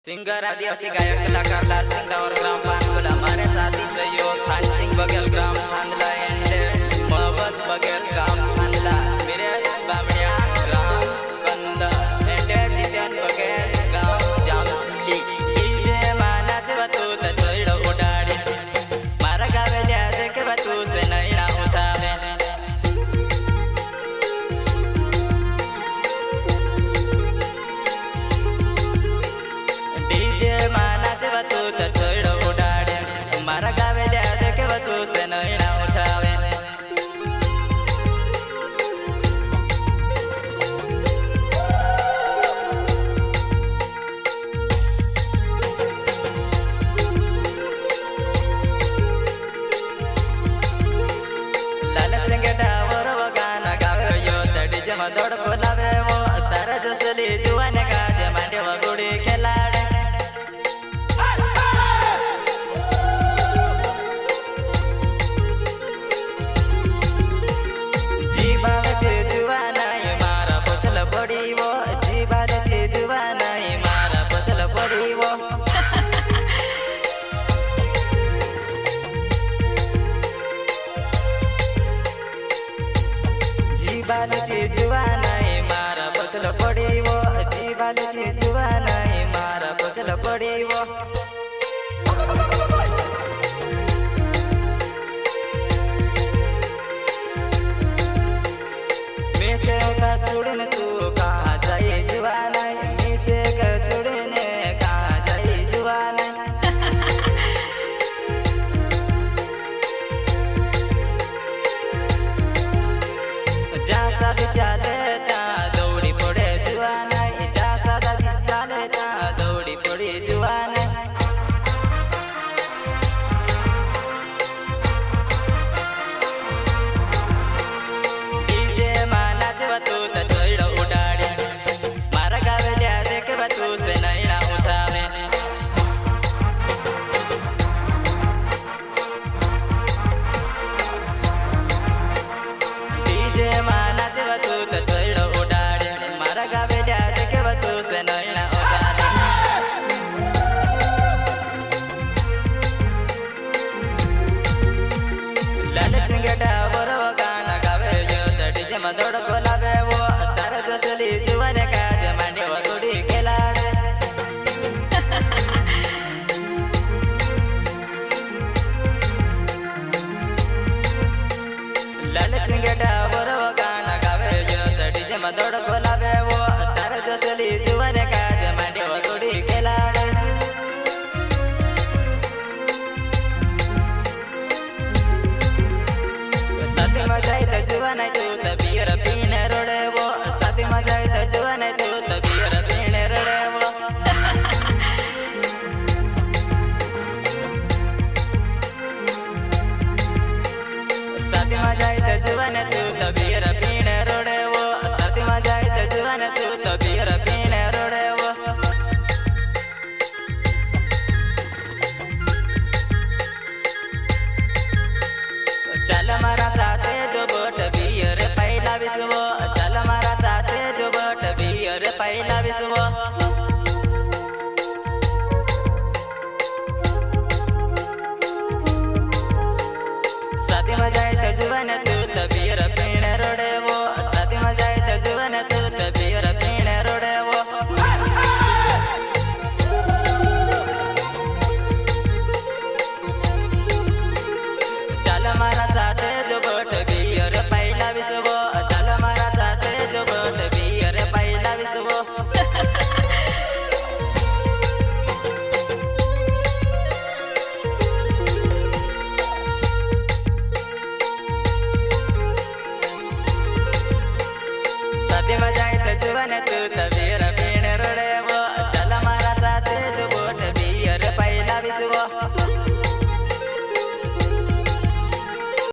singer आदिवासी गायक कलाकार लाल Singh the power ग्राम पानगोला हमारे साथी सहयोग खान सिंह बघेल ग्राम फांदला एंड मोहब्बत बघेल ग्राम फांदला मिरेश बामणिया ग्राम कंद and Jiten Baghel gram जामली DJ मानाचे बतू तचोइड उडाडी मारा गावेल्या देखे बतू से नैना उठावे डीजे मानाचे बतू तचोइड उडाडी मारा गावेल्या देखे बतू से नैना उठावे लाल सिंह डावर गाना गावे यो डीजे में दौड़ बोलावे वो तारा जसली जुवाने का जे मांडे वगुडी खेलाडे जीवाले जे जुवाना ये मारा पछल पड़ी वो जीवाले जे जुवाना ये मारा पछल पड़ी वो जीवाले जे जुवाना ये मारा पछल पड़ी वो जीवाले जे जुवाना ये मारा पछल पड़ी वो मिसे का छोड़ने तू कहाँ जाए जुवाना मिसे का छोड़ने कहाँ जाए जुवाना जा साथ चले ता दौड़ी पड़े जुवाना जा साथ चले ता दौड़ी पड़ी जुवाना डीजे मानाचे बतू तचोइड उडाडी मारा गावेल्या देखे बतू से नैना उठावे डीजे मानाचे बतू तचोइड उडाडी मारा गावेल्या देखे बतू से नैना उठावे लाल सिंह डावर गाना गावे यो डीजे में दौड़ बोलावे वो तारा जसली जुवाने का जे मांडे वगुडी खेलाडे लाल सिंह डावर गाना गावे यो डीजे में दौड़ बोलावे वो तारा जसली जुवाने का जे मांडे वगुडी खेलाडे साथी में जाए तो जुवाना तू तो बियर पीने रोड़े वो साथी में जाए तो जुवाना तू तो बियर पीने रोड़े वो साथी में जाए तो जुवाना तू तो बियर पीने रोड़े वो साथी में जाए तो जुवाना तू तो बियर पीने रोड़े वो चल मारा साथ